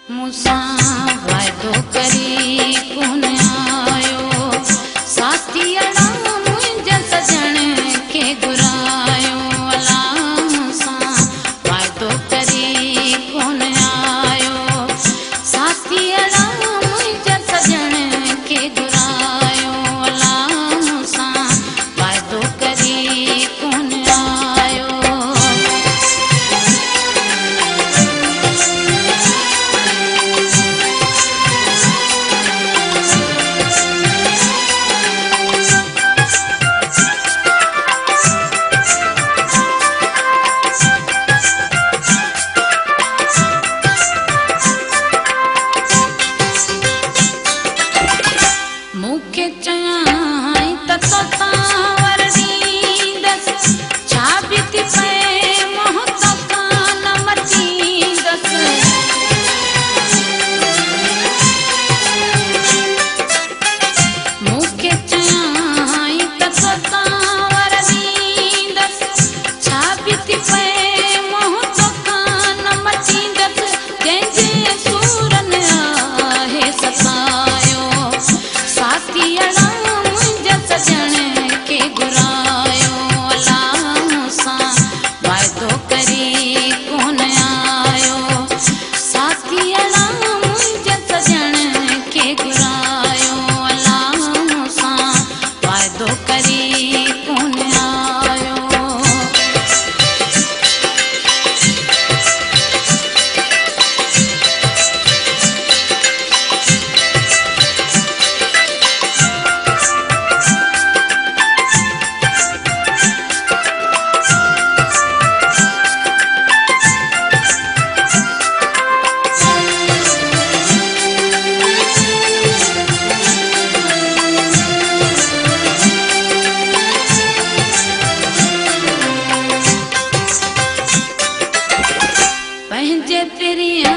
मूंसां वाइदो करी कोन आयो, साथीअड़ा मुंहिंजे सजण खे घुरायो। अला मूंसां वाइदो करी कोन आयो, साथीअड़ा मुंहिंजे सजण खे घुरायो। अला मूंसां वाइदो करी कोन आयो। मूंखे चयाई त तोसां वर ॾींदसि, छा बीती पए मोह तोखां न मटींदसि। मूंखे चयाई त तोसां वर ॾींदसि, छा बीती पए मोह तोखां न मटींदसि। जंहिंजे सूरनि आहे सतायो, साथीअड़ा मुंहिंजे सजण खे घुरायो। अला मूंसां वाइदो करी कोन आयो, साथीअड़ा मुंहिंजे सजण खे घुरायो। अला मूंसां वाइदो करी कोन आयो। पंहिंजे पिरिया